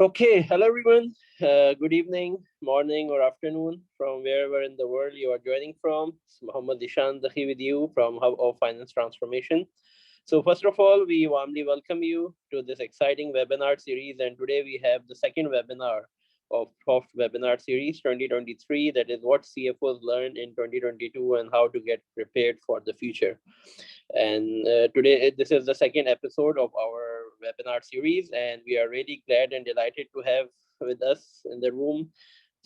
Okay, hello everyone. Good evening, morning, or afternoon from wherever in the world you are joining from. It's Muhammad Ishan Dakhi with you from Hub of Finance Transformation. So, first of all, we warmly welcome you to this exciting webinar series. And today we have the second webinar of webinar series 2023, that is what CFOs learned in 2022 and how to get prepared for the future. And today, this is the second episode of our webinar series, and we are really glad and delighted to have with us in the room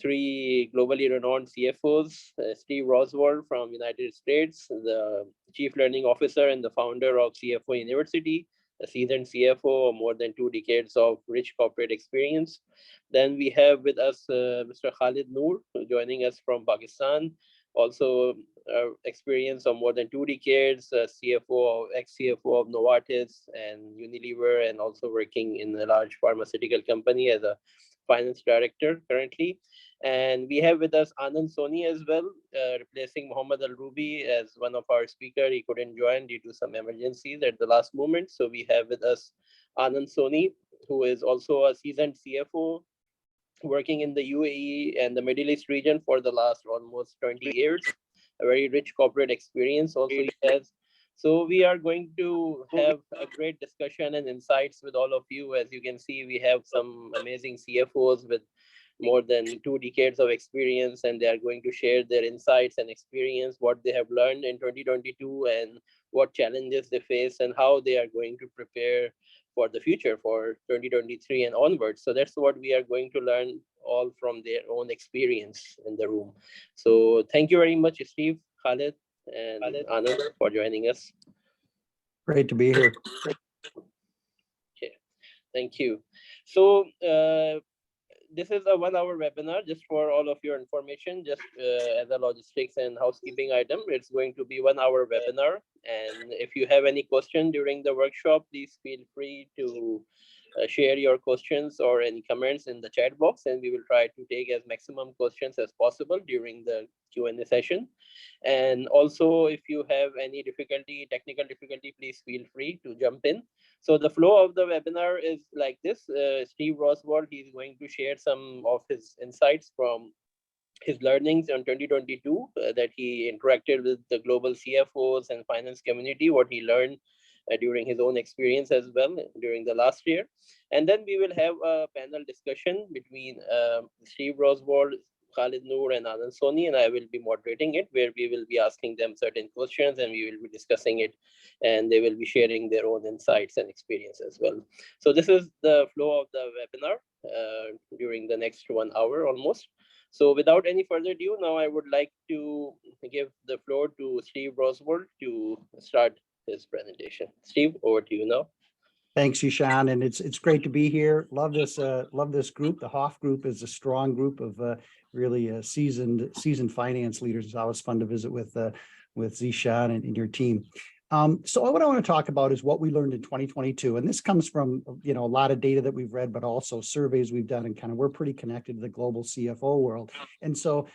three globally renowned CFOs, Steve Roswell from United States, the Chief Learning Officer and the founder of CFO University, a seasoned CFO of more than 2 decades of rich corporate experience. Then we have with us Mr. Khalid Noor, joining us from Pakistan, also experience of more than 2 decades, CFO, ex-CFO of Novartis and Unilever, and also working in a large pharmaceutical company as a finance director currently. And we have with us Anand Soni as well, replacing Mohammed Al Rubi as one of our speaker. He couldn't join due to some emergencies at the last moment. So we have with us Anand Soni, who is also a seasoned CFO working in the UAE and the Middle East region for the last almost 20 years. A very rich corporate experience also he has. So we are going to have a great discussion and insights with all of you. As you can see, we have some amazing CFOs with more than 2 decades of experience, and they are going to share their insights and experience, what they have learned in 2022 and what challenges they face and how they are going to prepare for the future for 2023 and onwards. So that's what we are going to learn all from their own experience in the room. So thank you very much, Steve, Khalid, and Anand for joining us. Great to be here. Okay, thank you. So this is a 1 hour webinar, just for all of your information, just as a logistics and housekeeping item. It's going to be 1 hour webinar. And if you have any question during the workshop, please feel free to share your questions or any comments in the chat box, and we will try to take as maximum questions as possible during the Q&A session. And also, if you have any technical difficulty, please feel free to jump in. So the flow of the webinar is like this. Steve Roswell, he's going to share some of his insights from his learnings on 2022, that he interacted with the global CFOs and finance community, what he learned during his own experience as well during the last year. And then we will have a panel discussion between Steve Roswell, Khalid Noor, and Anand Soni, and I will be moderating it, where we will be asking them certain questions and we will be discussing it, and they will be sharing their own insights and experience as well. So this is the flow of the webinar during the next 1 hour almost. So without any further ado, now I would like to give the floor to Steve Roswell to start his presentation. Steve, over to you now. Thanks, Ishan, and it's great to be here. Love this group. The Hoff group is a strong group of really seasoned finance leaders. It's always fun to visit with Zishan and your team. So what I want to talk about is what we learned in 2022, and this comes from a lot of data that we've read, but also surveys we've done, and we're pretty connected to the global CFO world. And so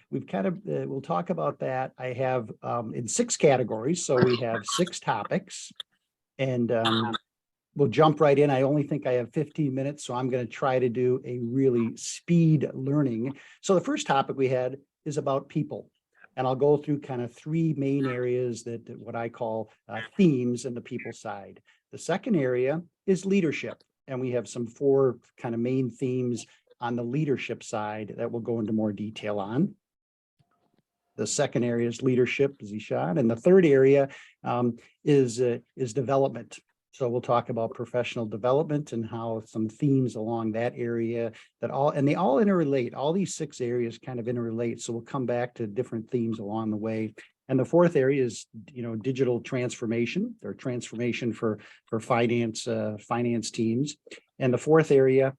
we've we'll talk about that. I have in 6 categories, so we have 6 topics, and we'll jump right in. I only think I have 15 minutes, so I'm going to try to do a really speed learning. So the first topic we had is about people. And I'll go through 3 main areas that what I call themes in the people side. The second area is leadership. And we have some 4 main themes on the leadership side that we'll go into more detail on. The second area is leadership, Zishan. And the third area is development. So we'll talk about professional development and how some themes along that area they all interrelate. All these 6 areas interrelate. So we'll come back to different themes along the way. And the fourth area is, digital transformation, or transformation for finance teams. And the fourth area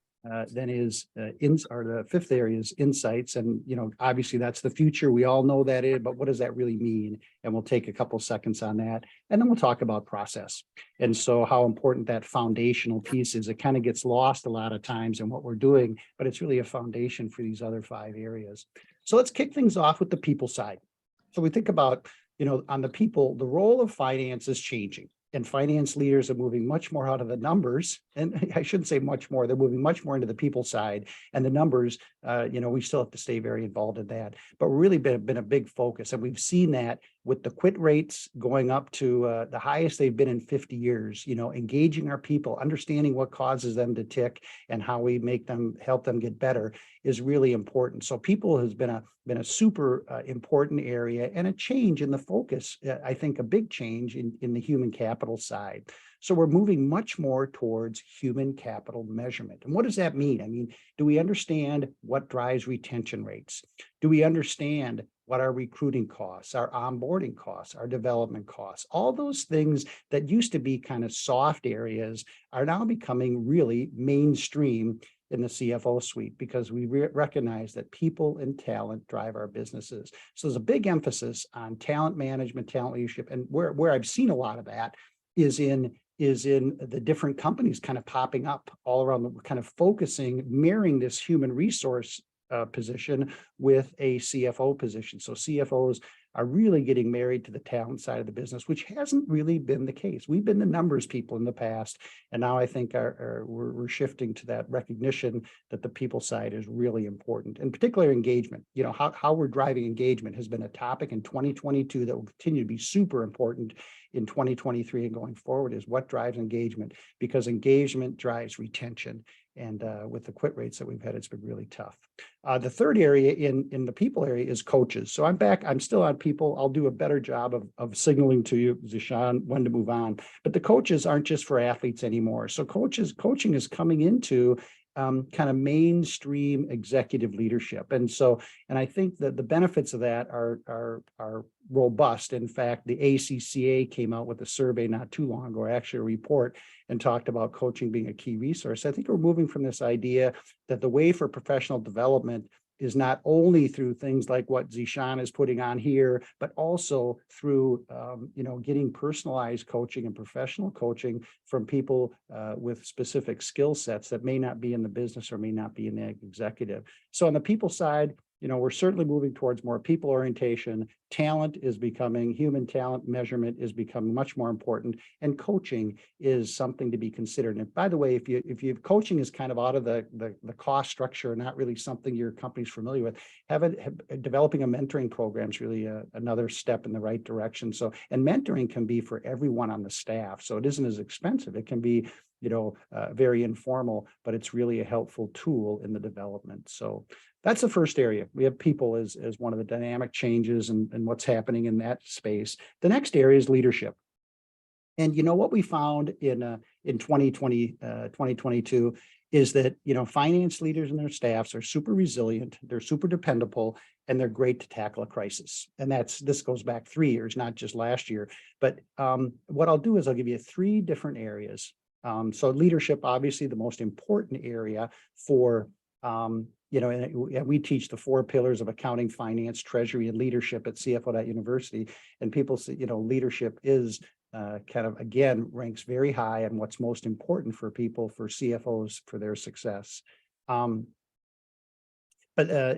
then is the fifth area is insights. And, obviously that's the future. We all know that is, but what does that really mean? And we'll take a couple seconds on that. And then we'll talk about process. And so how important that foundational piece is. It gets lost a lot of times in what we're doing, but it's really a foundation for these other 5 areas. So let's kick things off with the people side. So we think about, on the people, the role of finance is changing. and finance leaders are moving much more out of the numbers. And I shouldn't say much more, they're moving much more into the people side, and the numbers, we still have to stay very involved in that, but really been a big focus. And we've seen that with the quit rates going up to the highest they've been in 50 years, engaging our people, understanding what causes them to tick and how we help them get better is really important. So people has been a super important area, and a change in the focus, I think a big change in the human capital side. So we're moving much more towards human capital measurement. And what does that mean? I mean, do we understand what drives retention rates? Do we understand what our recruiting costs, our onboarding costs, our development costs? All those things that used to be kind of soft areas are now becoming really mainstream in the CFO suite, because we recognize that people and talent drive our businesses. So there's a big emphasis on talent management, talent leadership, and where I've seen a lot of that is in the different companies kind of popping up all around, kind of focusing, mirroring this human resource position with a CFO position. So CFOs are really getting married to the talent side of the business, which hasn't really been the case. We've been the numbers people in the past, and now I think we're shifting to that recognition that the people side is really important, and particularly engagement. How we're driving engagement has been a topic in 2022 that will continue to be super important in 2023 and going forward, is what drives engagement, because engagement drives retention. And with the quit rates that we've had, it's been really tough. The third area in the people area is coaches. So I'm still on people. I'll do a better job of signaling to you, Zishan, when to move on. But the coaches aren't just for athletes anymore. So coaching is coming into kind of mainstream executive leadership. And I think that the benefits of that are robust. In fact, the ACCA came out with a survey not too long ago, actually a report, and talked about coaching being a key resource. I think we're moving from this idea that the way for professional development is not only through things like what Zishan is putting on here, but also through getting personalized coaching and professional coaching from people with specific skill sets that may not be in the business or may not be in the executive. So on the people side, we're certainly moving towards more people orientation. Human talent measurement is becoming much more important, and coaching is something to be considered. And by the way, if you have coaching is kind of out of the cost structure, not really something your company's familiar with, developing a mentoring program is really another step in the right direction. So, and mentoring can be for everyone on the staff. So it isn't as expensive. It can be very informal, but it's really a helpful tool in the development. So that's the first area. We have people as one of the dynamic changes and what's happening in that space. The next area is leadership. And what we found in 2022 is that finance leaders and their staffs are super resilient, they're super dependable, and they're great to tackle a crisis. And this goes back 3 years, not just last year. But what I'll do is I'll give you 3 different areas. So leadership, obviously the most important area for and we teach the 4 pillars of accounting, finance, treasury, and leadership at CFO.University. And people say, leadership is kind of, again, ranks very high on what's most important for people, for CFOs, for their success.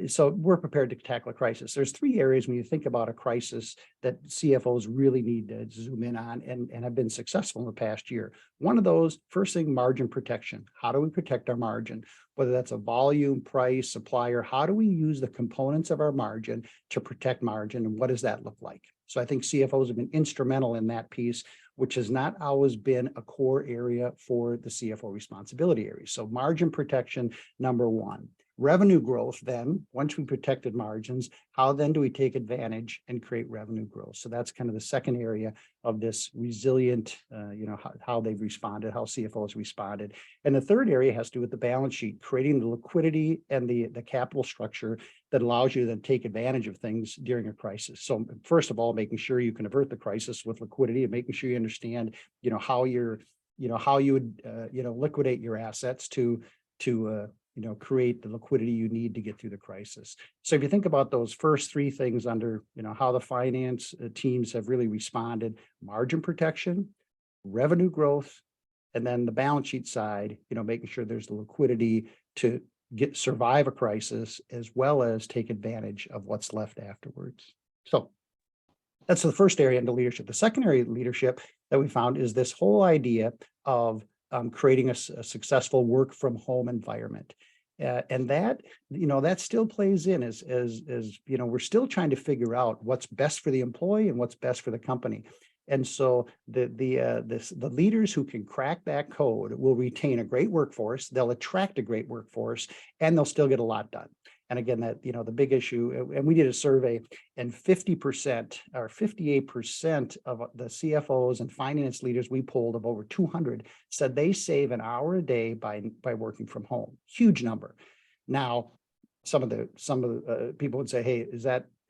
So we're prepared to tackle a crisis. There's 3 areas when you think about a crisis that CFOs really need to zoom in on and have been successful in the past year. One of those, first thing, margin protection. How do we protect our margin? Whether that's a volume, price, supplier, how do we use the components of our margin to protect margin, and what does that look like? So I think CFOs have been instrumental in that piece, which has not always been a core area for the CFO responsibility area. So margin protection, number 1. Revenue growth, then, once we protected margins, how then do we take advantage and create revenue growth? So that's kind of the second area of this resilient, how they've responded, how CFOs responded. And the third area has to do with the balance sheet, creating the liquidity and the capital structure that allows you to then take advantage of things during a crisis. So first of all, making sure you can avert the crisis with liquidity, and making sure you understand, how you would, liquidate your assets to create the liquidity you need to get through the crisis. So if you think about those first 3 things under, how the finance teams have really responded: margin protection, revenue growth, and then the balance sheet side, making sure there's the liquidity to survive a crisis, as well as take advantage of what's left afterwards. So that's the first area into leadership. The second area of leadership that we found is this whole idea of creating a successful work from home environment. And that, that still plays in as we're still trying to figure out what's best for the employee and what's best for the company. And so the leaders who can crack that code will retain a great workforce, they'll attract a great workforce, and they'll still get a lot done. And again, that, the big issue, and we did a survey, and 50% or 58% of the CFOs and finance leaders we polled, of over 200, said they save an hour a day by working from home. Huge number. Now, some of the people would say, hey,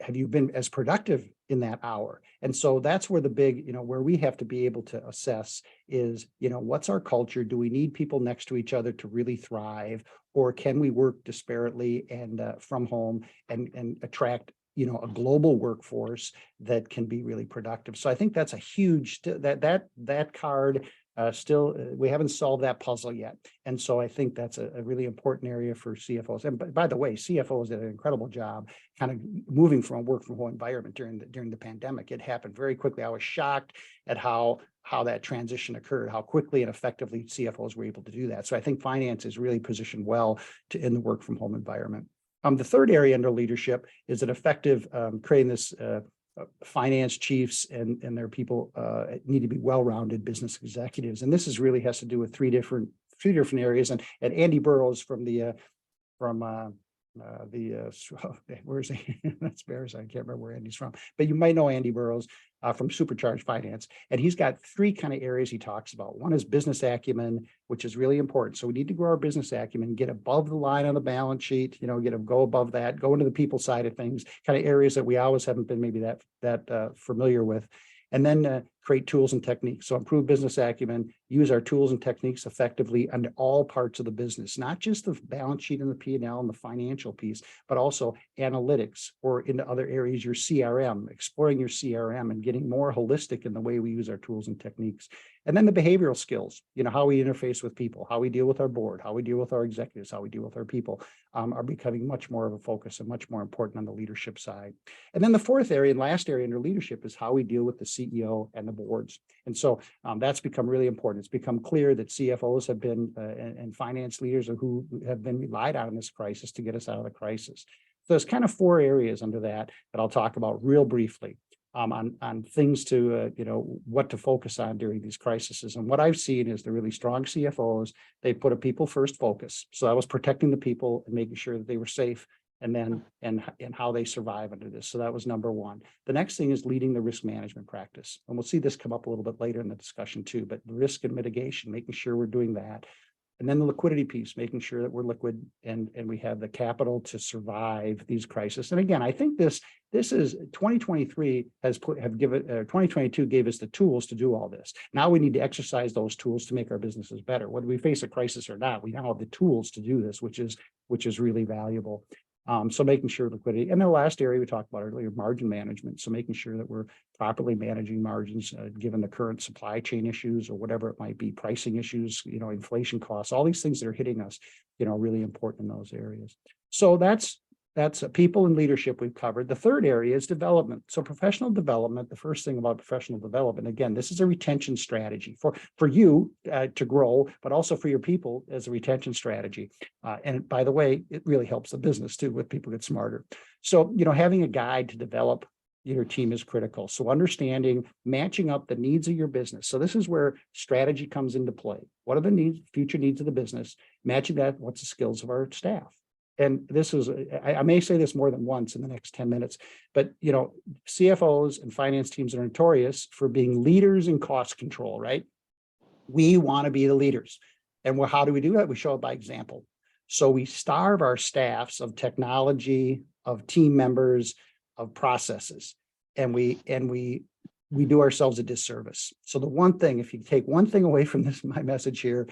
have you been as productive in that hour? And so that's where the big, where we have to be able to assess is, what's our culture? Do we need people next to each other to really thrive? Or can we work disparately and from home and attract, a global workforce that can be really productive? So I think that's a huge, that card still, we haven't solved that puzzle yet. And so I think that's a really important area for CFOs. And by the way, CFOs did an incredible job kind of moving from a work from home environment during the pandemic. It happened very quickly. I was shocked at how that transition occurred, how quickly and effectively CFOs were able to do that. So I think finance is really positioned well in the work from home environment. The third area under leadership is an effective creating this finance chiefs and their people need to be well-rounded business executives. And this really has to do with three different areas. And Andy Burrows where's he? That's embarrassing. I can't remember where Andy's from, but you might know Andy Burrows from Supercharged Finance. And he's got three kind of areas he talks about. One is business acumen, which is really important. So we need to grow our business acumen, get above the line on the balance sheet, go above that, go into the people side of things, kind of areas that we always haven't been maybe that familiar with. And then create tools and techniques. So improve business acumen, use our tools and techniques effectively under all parts of the business, not just the balance sheet and the P&L and the financial piece, but also analytics or into other areas, your CRM, exploring your CRM and getting more holistic in the way we use our tools and techniques. And then the behavioral skills, how we interface with people, how we deal with our board, how we deal with our executives, how we deal with our people are becoming much more of a focus and much more important on the leadership side. And then the fourth area and last area under leadership is how we deal with the CEO and the boards. And so that's become really important. It's become clear that CFOs have been and finance leaders who have been relied on in this crisis to get us out of the crisis. So there's kind of four areas under that I'll talk about real briefly. On things to, what to focus on during these crises. And what I've seen is the really strong CFOs, they put a people first focus. So I was protecting the people and making sure that they were safe and then, and how they survive under this. So that was number one. The next thing is leading the risk management practice. And we'll see this come up a little bit later in the discussion too, but risk and mitigation, making sure we're doing that. And then the liquidity piece, making sure that we're liquid and we have the capital to survive these crises. And again, I think this is 2023 given 2022 gave us the tools to do all this. Now we need to exercise those tools to make our businesses better. Whether we face a crisis or not, we now have the tools to do this, which is really valuable. So making sure liquidity, and the last area we talked about earlier, margin management. So making sure that we're properly managing margins, given the current supply chain issues or whatever it might be, pricing issues, inflation costs, all these things that are hitting us, really important in those areas. So that's people and leadership we've covered. The third area is development. So professional development, the first thing about professional development, again, this is a retention strategy for you to grow, but also for your people as a retention strategy. And by the way, it really helps the business too, with people get smarter. So, having a guide to develop your team is critical. So understanding, matching up the needs of your business. So this is where strategy comes into play. What are the future needs of the business? Matching that, what's the skills of our staff? And this is, I may say this more than once in the next 10 minutes, but CFOs and finance teams are notorious for being leaders in cost control, right? We want to be the leaders. And how do we do that? We show it by example. So we starve our staffs of technology, of team members, of processes, and we do ourselves a disservice. So the one thing, if you take one thing away from this, my message here,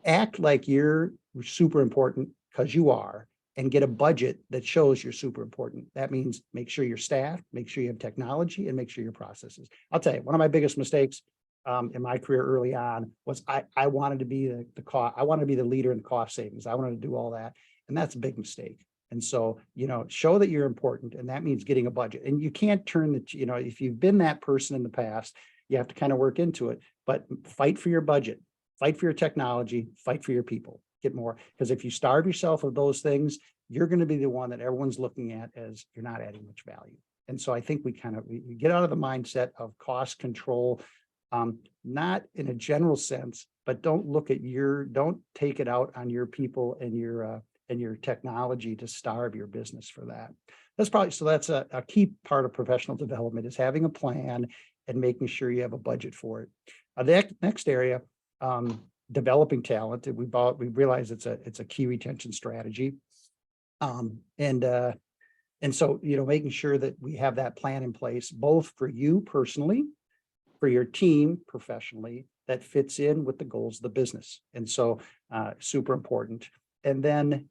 act like you're super important, because you are, and get a budget that shows you're super important. That means make sure you're staffed, make sure you have technology, and make sure your processes. I'll tell you, one of my biggest mistakes in my career early on was I wanted to be I wanted to be the leader in cost savings. I wanted to do all that, and that's a big mistake. And so, show that you're important, and that means getting a budget. And you can't turn if you've been that person in the past, You have to kind of work into it, but fight for your budget, fight for your technology, fight for your people, get more. Because if you starve yourself of those things, you're going to be the one that everyone's looking at as you're not adding much value. And so I think we get out of the mindset of cost control, not in a general sense, but don't take it out on your people and your technology to starve your business for that. That's a key part of professional development, is having a plan and making sure you have a budget for it. The next area, developing talent. We realize it's a key retention strategy. And so, making sure that we have that plan in place, both for you personally, for your team professionally, that fits in with the goals of the business. And so, super important. And then,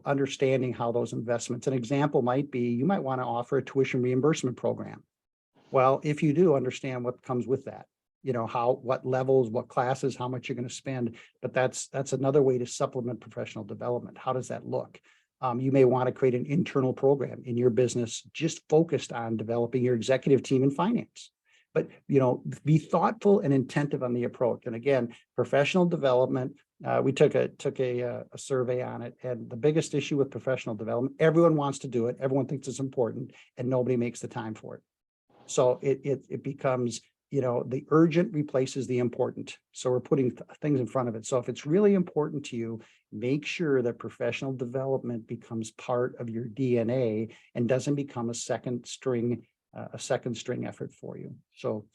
understanding how those investments, an example might be, you might want to offer a tuition reimbursement program. Well, if you do, understand what comes with that, what levels, what classes, how much you're going to spend, but that's another way to supplement professional development. How does that look? You may want to create an internal program in your business just focused on developing your executive team in finance. But, be thoughtful and attentive on the approach. And again, professional development, we took a survey on it. And the biggest issue with professional development, everyone wants to do it. Everyone thinks it's important, and nobody makes the time for it. So it becomes, the urgent replaces the important. So we're putting things in front of it. So if it's really important to you, make sure that professional development becomes part of your DNA and doesn't become a second string effort for you. So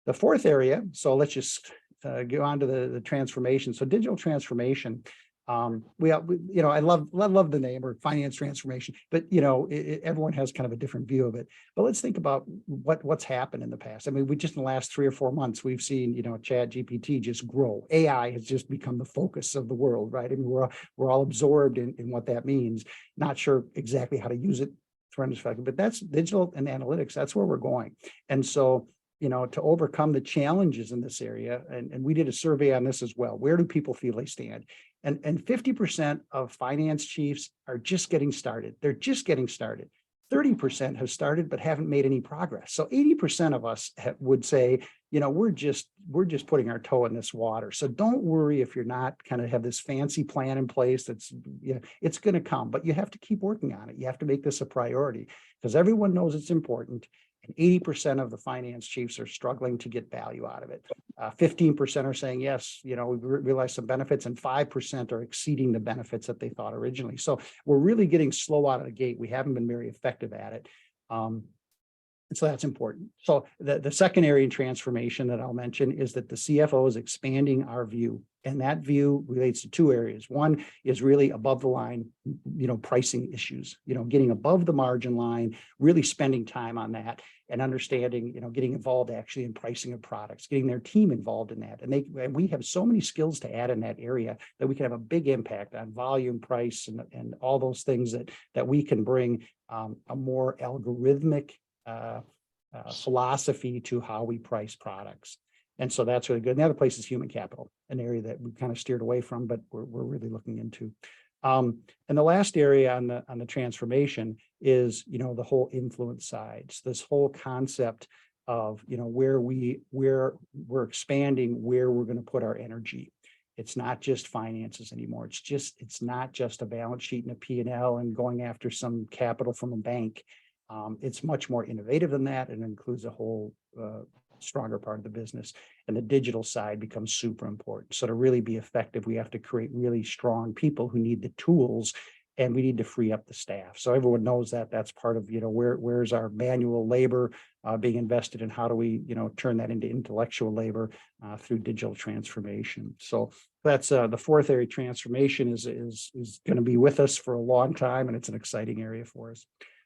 the fourth area, so let's just go on to the transformation. So digital transformation. I love the name, or finance transformation, but everyone has kind of a different view of it. But let's think about what's happened in the past. I mean, we just in the last 3 or 4 months, we've seen Chat GPT just grow. AI has just become the focus of the world, right? I mean, we're all absorbed in what that means. Not sure exactly how to use it, but that's digital and analytics. That's where we're going. And so, to overcome the challenges in this area, and we did a survey on this as well. Where do people feel they stand? And 50% of finance chiefs are just getting started. They're just getting started. 30% have started but haven't made any progress. So 80% of us would say, we're just putting our toe in this water. So don't worry if you're not kind of have this fancy plan in place. That's, it's going to come, but you have to keep working on it. You have to make this a priority, because everyone knows it's important. And 80% of the finance chiefs are struggling to get value out of it. 15% are saying, yes, we realize some benefits, and 5% are exceeding the benefits that they thought originally. So we're really getting slow out of the gate. We haven't been very effective at it. And so that's important. So the second area in transformation that I'll mention is that the CFO is expanding our view. And that view relates to 2 areas. One is really above the line, pricing issues, getting above the margin line, really spending time on that, and understanding, getting involved actually in pricing of products, getting their team involved in that. And we have so many skills to add in that area that we can have a big impact on volume, price, and all those things that we can bring a more algorithmic philosophy to how we price products. And so that's really good. And the other place is human capital, an area that we kind of steered away from, but we're really looking into. And the last area on the transformation is, the whole influence side. So this whole concept of, where we're expanding, where we're going to put our energy. It's not just finances anymore. It's not just a balance sheet and a P&L and going after some capital from a bank. It's much more innovative than that, and includes a whole stronger part of the business. And the digital side becomes super important. So to really be effective, we have to create really strong people who need the tools, and we need to free up the staff. So everyone knows that that's part of, where's our manual labor being invested in? How do we, turn that into intellectual labor through digital transformation? So that's the fourth area. Transformation is going to be with us for a long time, and it's an exciting area for us.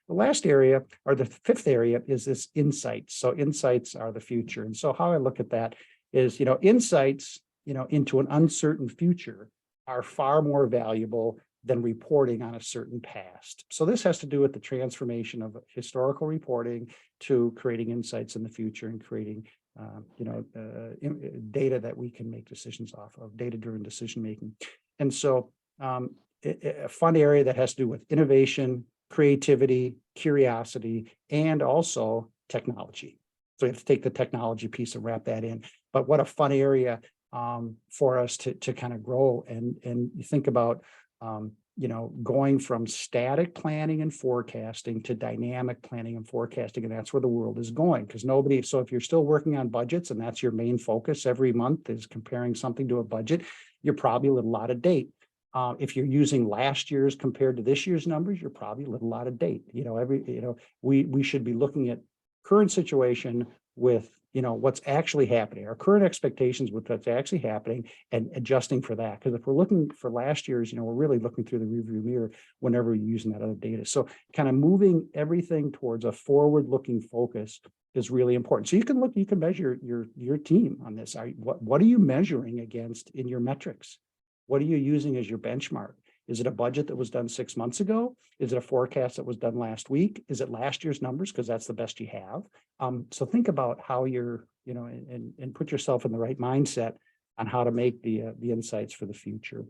The last area, or the fifth area, is this insights. So insights are the future. And so how I look at that is, insights, into an uncertain future are far more valuable than reporting on a certain past. So this has to do with the transformation of historical reporting to creating insights in the future and creating, data that we can make decisions off of, data-driven decision-making. And so a fun area that has to do with innovation, creativity, curiosity, and also technology. So we have to take the technology piece and wrap that in. But what a fun area for us to kind of grow. And you think about, going from static planning and forecasting to dynamic planning and forecasting. And that's where the world is going, because so if you're still working on budgets and that's your main focus every month is comparing something to a budget, you're probably a little out of date. If you're using last year's compared to this year's numbers, you're probably a little out of date. We should be looking at current situation with, what's actually happening, our current expectations with what's actually happening, and adjusting for that. Because if we're looking for last year's, we're really looking through the rearview mirror whenever we're using that other data. So kind of moving everything towards a forward-looking focus is really important. So you can measure your team on this. What are you measuring against in your metrics? What are you using as your benchmark? Is it a budget that was done 6 months ago? Is it a forecast that was done last week? Is it last year's numbers? Because that's the best you have. So think about how you're, and put yourself in the right mindset on how to make the insights for the future.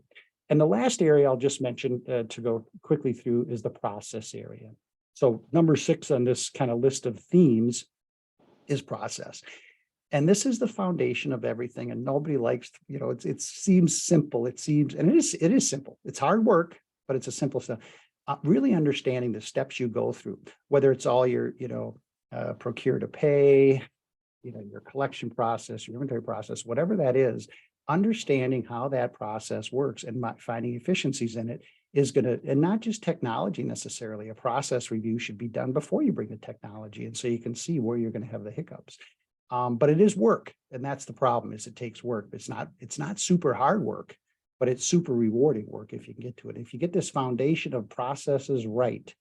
And the last area I'll just mention to go quickly through is the process area. So number 6 on this kind of list of themes is process. And this is the foundation of everything. And nobody likes, it seems simple. It is simple. It's hard work, but it's a simple stuff. Really understanding the steps you go through, whether it's all your, procure to pay, your collection process, your inventory process, whatever that is, understanding how that process works and finding efficiencies in it is going to, and not just technology necessarily. A process review should be done before you bring the technology. And so you can see where you're going to have the hiccups. But it is work, and that's the problem. Is it takes work. It's not super hard work, but it's super rewarding work if you can get to it. If you get this foundation of processes right,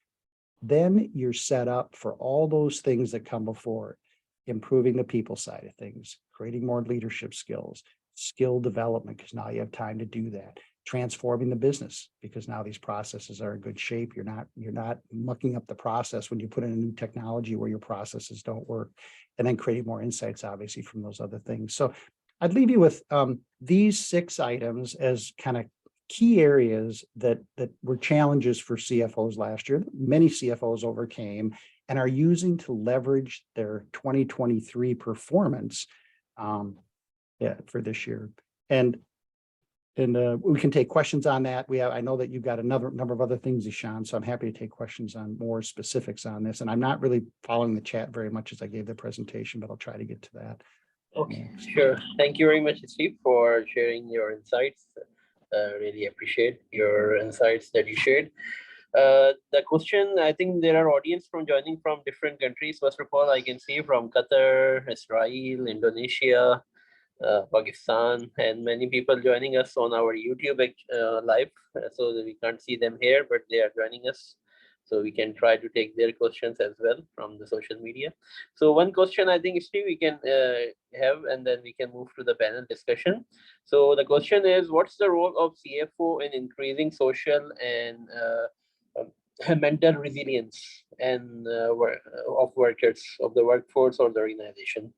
then you're set up for all those things that come before. Improving the people side of things, creating more leadership skills, skill development, because now you have time to do that. Transforming the business, because now these processes are in good shape. You're not mucking up the process when you put in a new technology where your processes don't work, and then creating more insights, obviously, from those other things. So I'd leave you with these 6 items as kind of key areas that were challenges for CFOs last year. Many CFOs overcame and are using to leverage their 2023 performance for this year. And we can take questions on that. I know that you've got a number of other things, Ishan, so I'm happy to take questions on more specifics on this. And I'm not really following the chat very much as I gave the presentation, but I'll try to get to that. Okay, sure. Thank you very much, Steve, for sharing your insights. Really appreciate your insights that you shared. The question, I think there are audience joining from different countries. First of all, I can see from Qatar, Israel, Indonesia, Pakistan, and many people joining us on our YouTube live. So that we can't see them here, but they are joining us. So we can try to take their questions as well from the social media. So one question I think, Steve, we can have, and then we can move to the panel discussion. So the question is, what's the role of CFO in increasing social and mental resilience and of workers, of the workforce or the organization?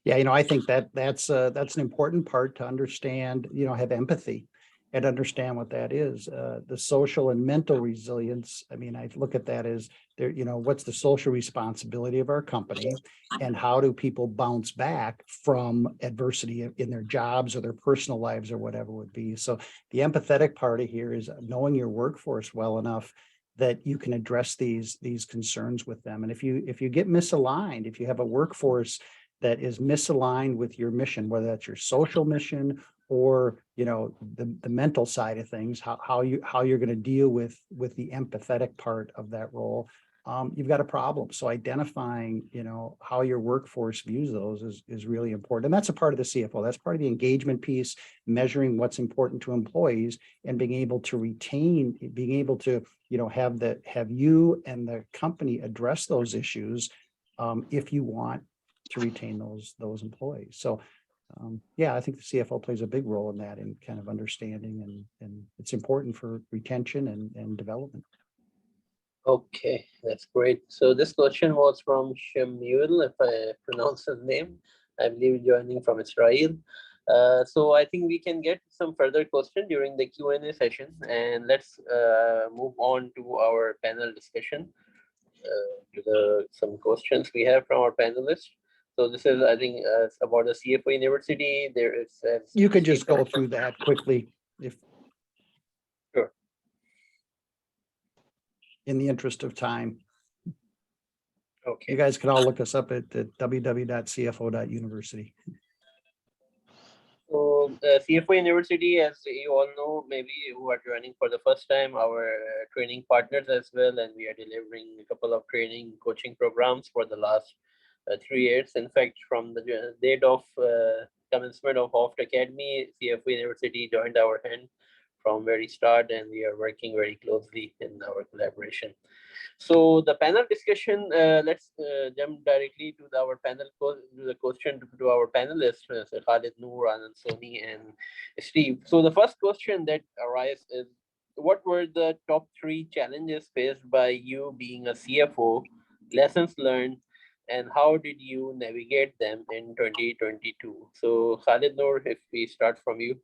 Yeah, I think that's an important part to understand, have empathy and understand what that is. The social and mental resilience. I mean, I look at that as what's the social responsibility of our company, and how do people bounce back from adversity in their jobs or their personal lives or whatever it would be. So the empathetic part of here is knowing your workforce well enough that you can address these concerns with them. And if you get misaligned, if you have a workforce that is misaligned with your mission, whether that's your social mission or the mental side of things, how you're going to deal with the empathetic part of that role, you've got a problem. So identifying how your workforce views those is really important, and that's a part of the CFO. That's part of the engagement piece, measuring what's important to employees and being able to retain, being able to have you and the company address those issues if you want to retain those employees. So I think the CFO plays a big role in that, in kind of understanding, and it's important for retention and development. Okay, that's great. So this question was from Shemuel, if I pronounce his name. I believe joining from Israel. So I think we can get some further question during the Q&A session, and let's move on to our panel discussion. To some questions we have from our panelists. So this is, I think, about the CFO University. There is, You could just go through that quickly if, sure. in the interest of time. You Okay. guys can all look us up at www.cfo.university. So CFO University, as you all know, maybe who are joining for the first time, our training partners as well, and we are delivering a couple of training coaching programs for the last 3 years. In fact, from the date of commencement of Oft Academy, CFO University joined our hand from very start, and we are working very closely in our collaboration. So the panel discussion, let's jump directly to our panel, to the question to our panelists, Sir Khalid Noor, Anand Soni, and Steve. So the first question that arises is, what were the top 3 challenges faced by you being a CFO, lessons learned, and how did you navigate them in 2022? So Khalid Noor, if we start from you.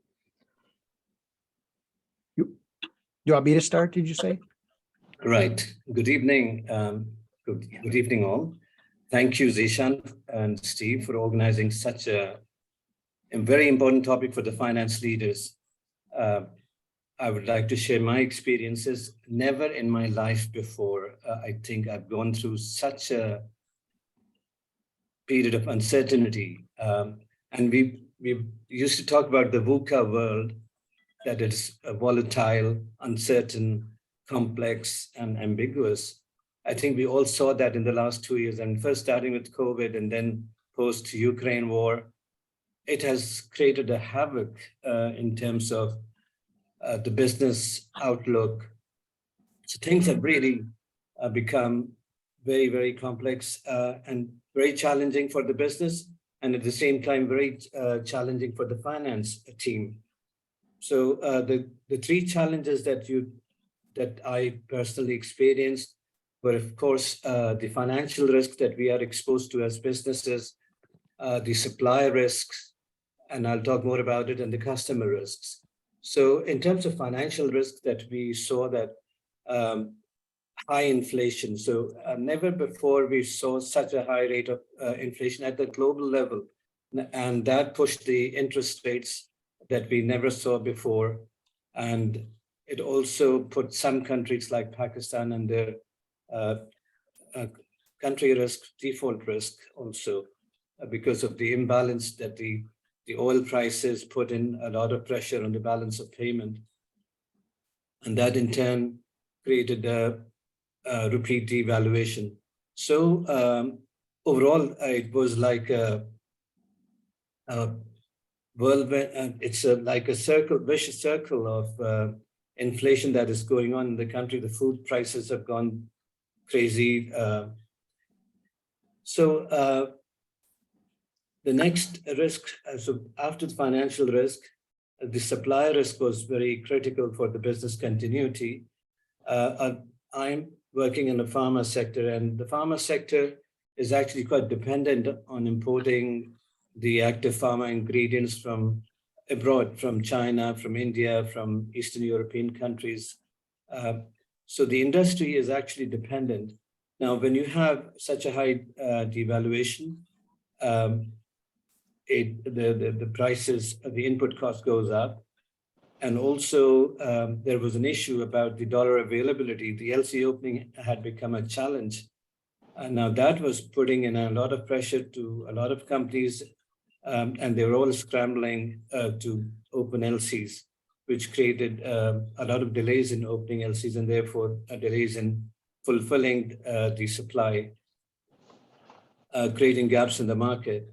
You want me to start, did you say? Right. Good evening. Good evening, all. Thank you, Zishan and Steve, for organizing such a very important topic for the finance leaders. I would like to share my experiences. Never in my life before, I think I've gone through such a period of uncertainty. And we used to talk about the VUCA world, that it's volatile, uncertain, complex, and ambiguous. I think we all saw that in the last 2 years, and first starting with COVID and then post-Ukraine war. It has created a havoc in terms of the business outlook. So things have really become very, very complex and very challenging for the business, and at the same time, very challenging for the finance team. So the 3 challenges that I personally experienced were, of course, the financial risk that we are exposed to as businesses, the supply risks, and I'll talk more about it, and the customer risks. So in terms of financial risk, that we saw that high inflation. So never before we saw such a high rate of inflation at the global level, and that pushed the interest rates that we never saw before. And it also put some countries like Pakistan under country risk, default risk also, because of the imbalance that the oil prices put in a lot of pressure on the balance of payment. And that in turn created a rupee devaluation. So overall, it was like a whirlwind. It's like a vicious circle of inflation that is going on in the country. The food prices have gone crazy. So the next risk, so after the financial risk, the supply risk was very critical for the business continuity. I'm working in the pharma sector, and the pharma sector is actually quite dependent on importing the active pharma ingredients from abroad, from China, from India, from Eastern European countries. So the industry is actually dependent. Now, when you have such a high devaluation, the prices, the input cost goes up. And also there was an issue about the dollar availability. The LC opening had become a challenge. And now that was putting in a lot of pressure to a lot of companies, and they were all scrambling to open LCs, which created a lot of delays in opening LCs, and therefore delays in fulfilling the supply, creating gaps in the market.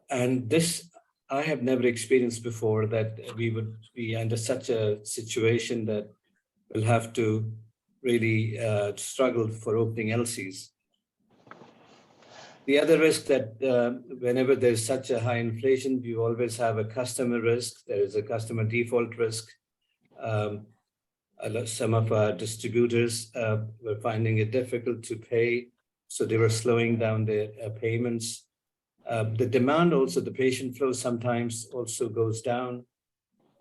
And this I have never experienced before, that we would be under such a situation that we'll have to really struggle for opening LCs. The other risk that whenever there's such a high inflation, you always have a customer risk. There is a customer default risk. Some of our distributors were finding it difficult to pay, so they were slowing down their payments. The demand also, the patient flow sometimes also goes down,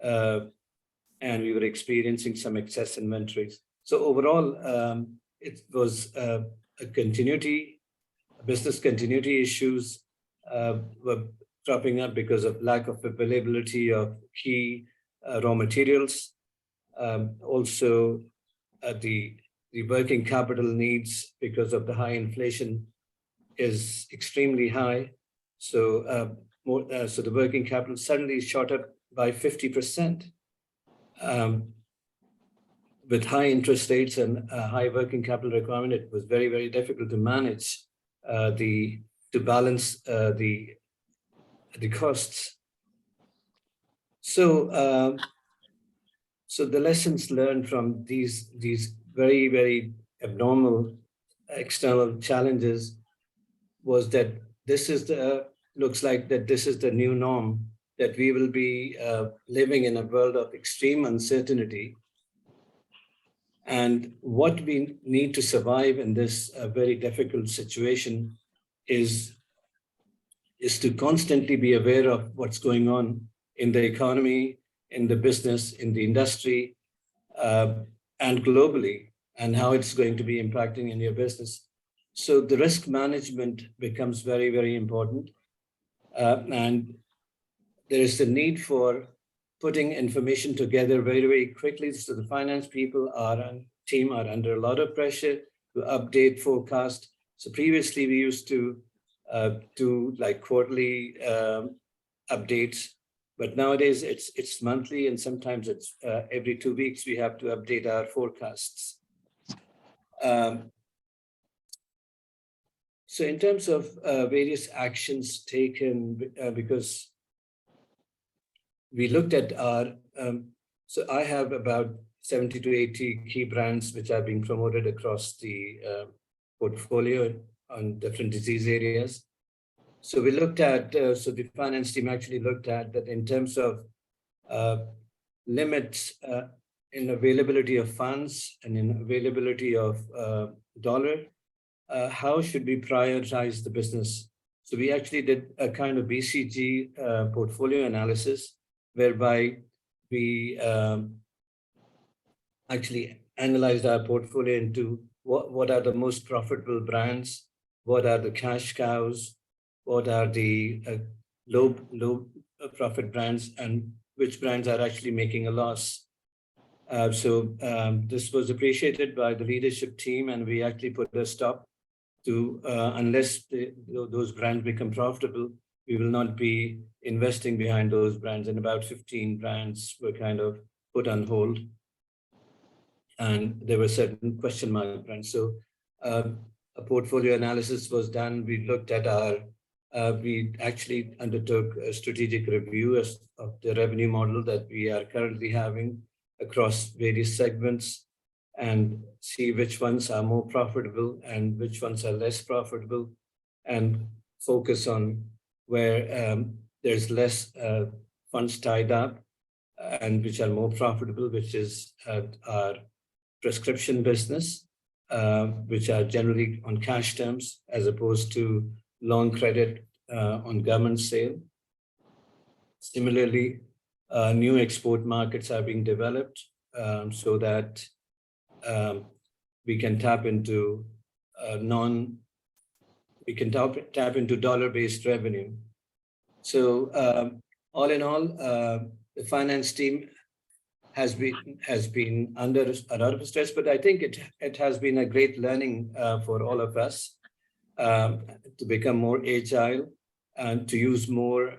and we were experiencing some excess inventories. So overall, it was a continuity business continuity issues were cropping up because of lack of availability of key raw materials. Also, the working capital needs because of the high inflation is extremely high. So so the working capital suddenly shot up by 50%. With high interest rates and high working capital requirement, it was very, very difficult to manage to balance the costs. So so the lessons learned from these very, very abnormal external challenges was that this is looks like that this is the new norm, that we will be living in a world of extreme uncertainty. And what we need to survive in this very difficult situation is to constantly be aware of what's going on in the economy, in the business, in the industry, and globally, and how it's going to be impacting in your business. So the risk management becomes very, very important. And there is the need for putting information together very, very quickly. So the finance people team are under a lot of pressure to update forecast. So previously we used to do like quarterly updates, but nowadays it's monthly, and sometimes it's every 2 weeks we have to update our forecasts. So in terms of various actions taken, because we looked at our, so I have about 70 to 80 key brands which are being promoted across the portfolio on different disease areas. So we looked at, so the finance team actually looked at that in terms of limits in availability of funds and in availability of dollar, how should we prioritize the business? So we actually did a kind of BCG portfolio analysis, whereby we actually analyzed our portfolio into what are the most profitable brands, what are the cash cows, what are the low profit brands, and which brands are actually making a loss. So this was appreciated by the leadership team, and we actually put a stop to, unless those brands become profitable, we will not be investing behind those brands. And about 15 brands were kind of put on hold. And there were certain question mark brands. So a portfolio analysis was done. We looked at we actually undertook a strategic review of the revenue model that we are currently having across various segments, and see which ones are more profitable and which ones are less profitable, and focus on where there's less funds tied up and which are more profitable, which is our prescription business, which are generally on cash terms as opposed to long credit on government sale. Similarly, new export markets are being developed so that we can tap into tap into dollar-based revenue. So all in all, the finance team has been under a lot of stress, but I think it has been a great learning for all of us to become more agile and to use more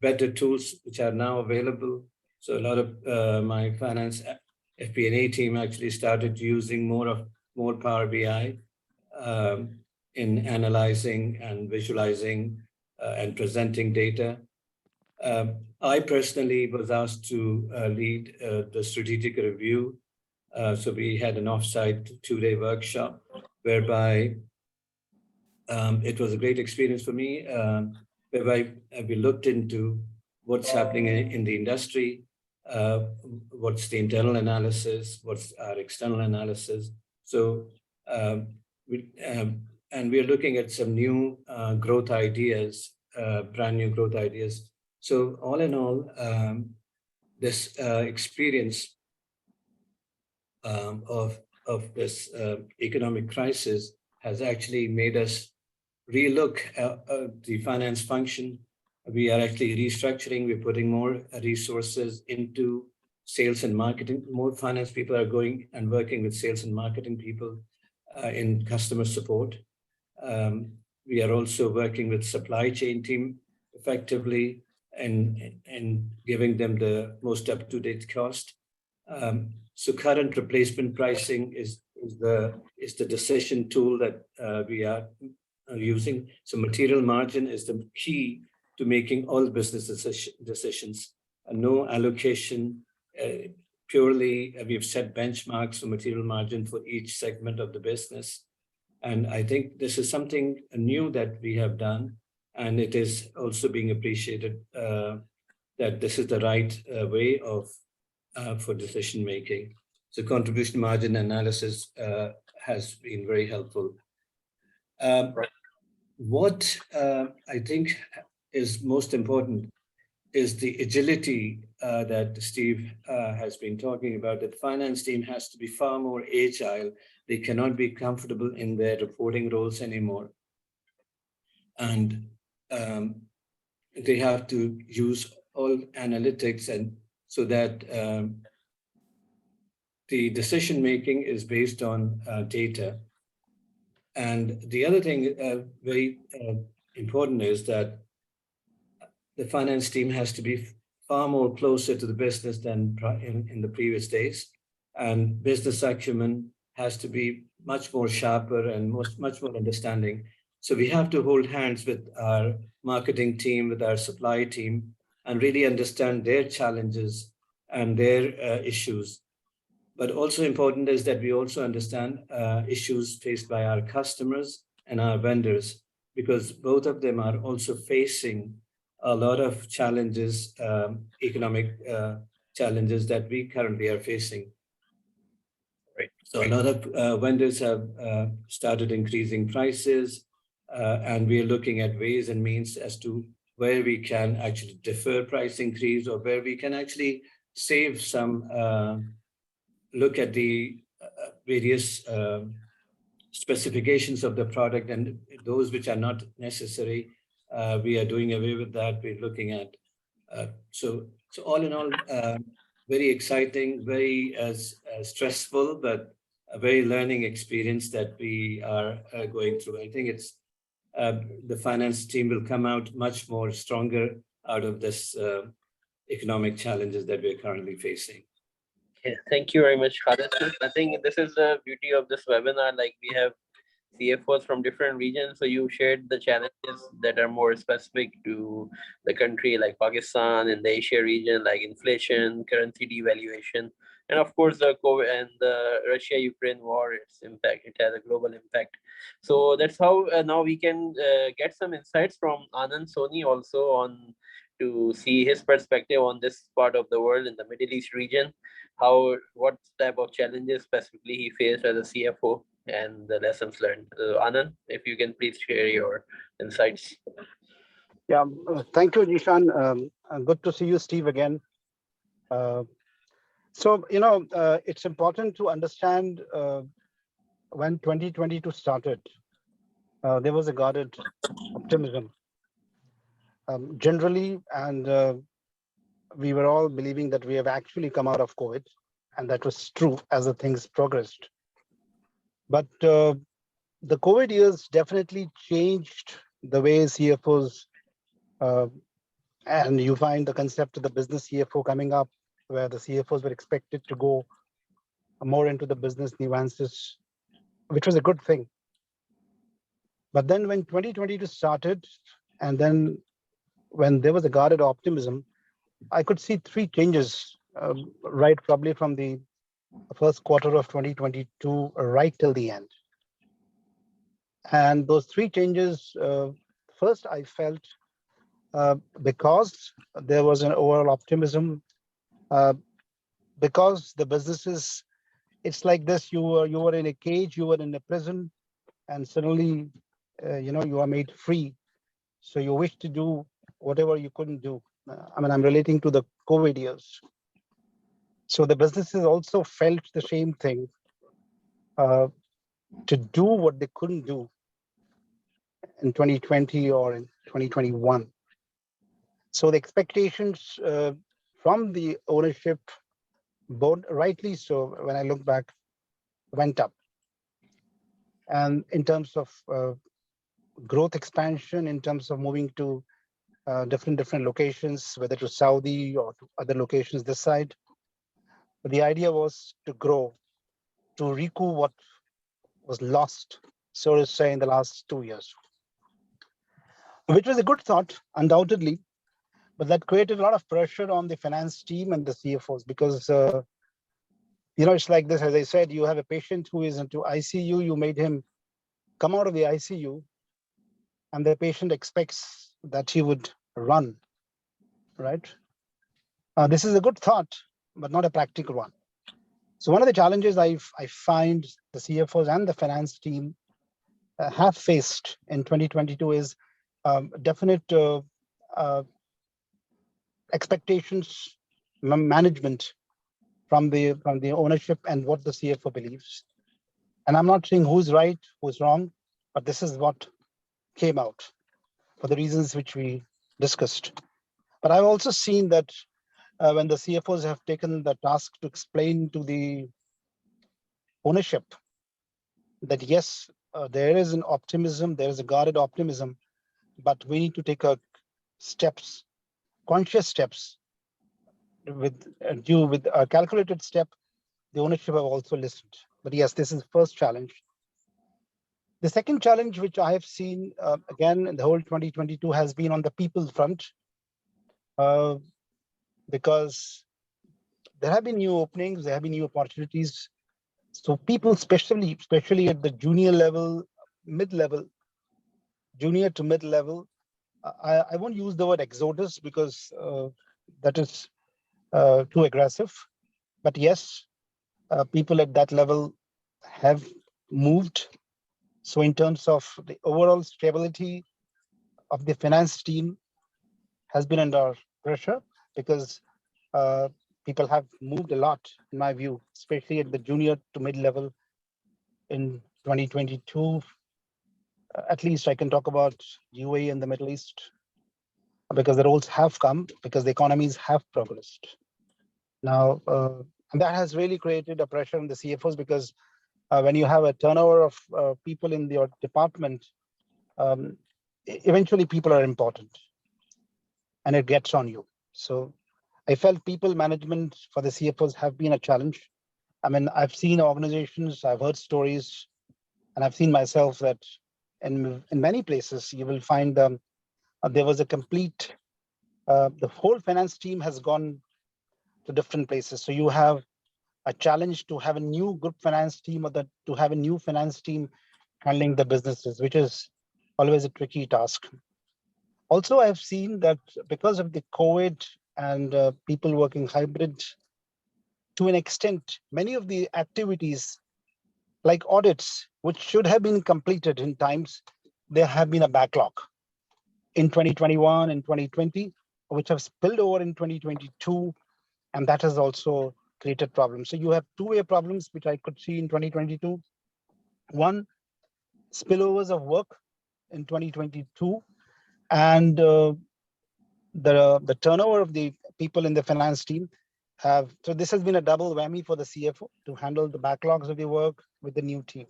better tools which are now available. So a lot of my finance FP&A team actually started using more Power BI in analyzing and visualizing and presenting data. I personally was asked to lead the strategic review. So we had an offsite 2-day workshop whereby it was a great experience for me, whereby we looked into what's happening in the industry, what's the internal analysis, what's our external analysis. So and we're looking at some new growth ideas, brand new growth ideas. So all in all, this experience of this economic crisis has actually made us relook the finance function. We are actually restructuring. We're putting more resources into sales and marketing. More finance people are going and working with sales and marketing people in customer support. We are also working with supply chain team effectively and giving them the most up-to-date cost. So current replacement pricing is the decision tool that we are using. So material margin is the key to making all business decisions. No allocation, purely we've set benchmarks for material margin for each segment of the business. And I think this is something new that we have done, and it is also being appreciated that this is the right way of for decision making. So contribution margin analysis has been very helpful. What I think is most important is the agility that Steve has been talking about. That finance team has to be far more agile. They cannot be comfortable in their reporting roles anymore. And they have to use all analytics, and so that the decision making is based on data. And the other thing very important is that the finance team has to be far more closer to the business than in the previous days. And business acumen has to be much more sharper and much more understanding. So we have to hold hands with our marketing team, with our supply team, and really understand their challenges and their issues. But also important is that we also understand issues faced by our customers and our vendors, because both of them are also facing a lot of challenges, economic challenges that we currently are facing. Right. So a lot of vendors have started increasing prices, and we are looking at ways and means as to where we can actually defer price increase, or where we can actually save some, look at the various specifications of the product, and those which are not necessary, we are doing away with that. We're looking at, so all in all, very exciting, very stressful, but a very learning experience that we are going through. I think it's the finance team will come out much more stronger out of this economic challenges that we're currently facing. Yeah, thank you very much, Khalid. I think this is the beauty of this webinar. Like, we have CFOs from different regions, so you shared the challenges that are more specific to the country, like Pakistan and the Asia region, like inflation, currency devaluation, and of course the COVID and the Russia-Ukraine war. Its impact, it has a global impact. So that's how now we can get some insights from Anand Soni also on to see his perspective on this part of the world in the Middle East region. What type of challenges specifically he faced as a CFO and the lessons learned. Anand, if you can please share your insights. Yeah, thank you, Nishan. Good to see you, Steve, again. So, it's important to understand when 2022 started, there was a guarded optimism generally, and we were all believing that we have actually come out of COVID, and that was true as the things progressed. But the COVID years definitely changed the way CFOs, and you find the concept of the business CFO coming up, where the CFOs were expected to go more into the business nuances, which was a good thing. But then when 2022 started, and then when there was a guarded optimism, I could see three changes, right probably from the first quarter of 2022 right till the end. And those three changes, first I felt because there was an overall optimism, because the businesses, it's like this, you were in a cage, you were in a prison, and suddenly, you are made free. So you wish to do whatever you couldn't do. I'm relating to the COVID years. So the businesses also felt the same thing, to do what they couldn't do. in 2020 or in 2021. So the expectations from the ownership board, rightly so, when I look back, went up. And in terms of growth expansion, in terms of moving to different locations, whether to Saudi or to other locations this side, the idea was to grow, to recoup what was lost, so to say, in the last 2 years, which was a good thought, undoubtedly, but that created a lot of pressure on the finance team and the CFOs because, it's like this, as I said, you have a patient who is into ICU, you made him come out of the ICU, and the patient expects that he would run, right? This is a good thought, but not a practical one. So one of the challenges I find the CFOs and the finance team have faced in 2022 is definite expectations management from the ownership and what the CFO believes. And I'm not saying who's right, who's wrong, but this is what came out for the reasons which we discussed. But I've also seen that when the CFOs have taken the task to explain to the ownership that yes, there is an optimism, there is a guarded optimism, but we need to take steps, conscious steps, with a calculated step. The ownership have also listened. But yes, this is the first challenge. The second challenge, which I have seen again in the whole 2022, has been on the people front, because there have been new openings, there have been new opportunities. So people, especially at the junior level, mid-level, junior to mid-level, I won't use the word exodus because that is too aggressive. But yes, people at that level have moved. So in terms of the overall stability of the finance team has been under pressure because people have moved a lot, in my view, especially at the junior to mid-level in 2022. At least I can talk about UAE and the Middle East because the roles have come, because the economies have progressed. Now, and that has really created a pressure on the CFOs because when you have a turnover of people in your department, eventually people are important and it gets on you. So I felt people management for the CFOs have been a challenge. I mean, I've seen organizations, I've heard stories, and I've seen myself that in many places you will find there was a complete, the whole finance team has gone to different places. So you have a challenge to have a new group finance team or to have a new finance team handling the businesses, which is always a tricky task. Also, I've seen that because of the COVID and people working hybrid, to an extent, many of the activities like audits, which should have been completed in times, there have been a backlog in 2021 and 2020, which have spilled over in 2022, and that has also created problems. So you have two-way problems, which I could see in 2022. One, spillovers of work in 2022, and the turnover of the people in the finance team have. So this has been a double whammy for the CFO to handle the backlogs of the work with the new team.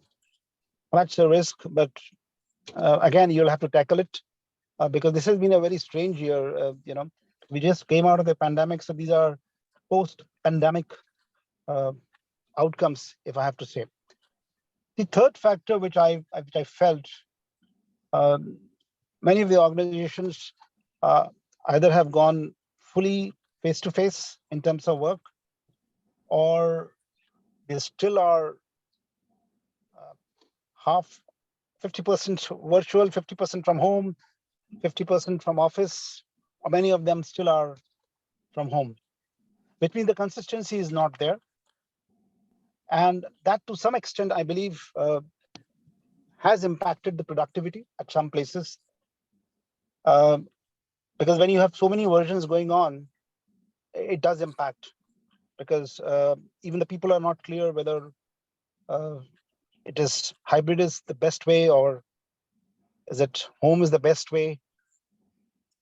That's a risk, but again, you'll have to tackle it because this has been a very strange year. We just came out of the pandemic, so these are post-pandemic outcomes, if I have to say. The third factor, which I felt, many of the organizations either have gone fully face-to-face in terms of work, or they still are half, 50% virtual, 50% from home, 50% from office, or many of them still are from home, which means the consistency is not there. And that to some extent, I believe, has impacted the productivity at some places. Because when you have so many versions going on, it does impact, because even the people are not clear whether it is hybrid is the best way, or Is it home is the best way,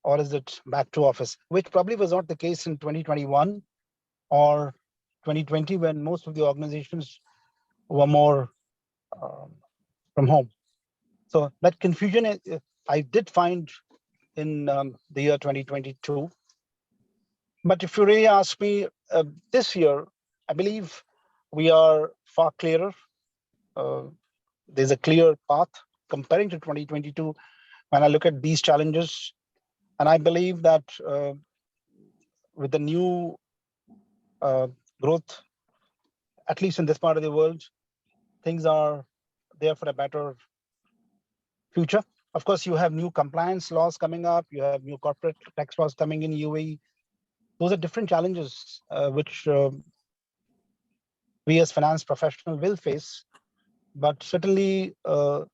or is it back to office? Which probably was not the case in 2021 or 2020, when most of the organizations were more from home. So that confusion I did find in the year 2022. But if you really ask me, this year, I believe we are far clearer. There's a clear path comparing to 2022 when I look at these challenges. And I believe that with the new growth, at least in this part of the world, things are there for a better future. Of course, you have new compliance laws coming up. You have new corporate tax laws coming in UAE. Those are different challenges which we as finance professionals will face. But certainly the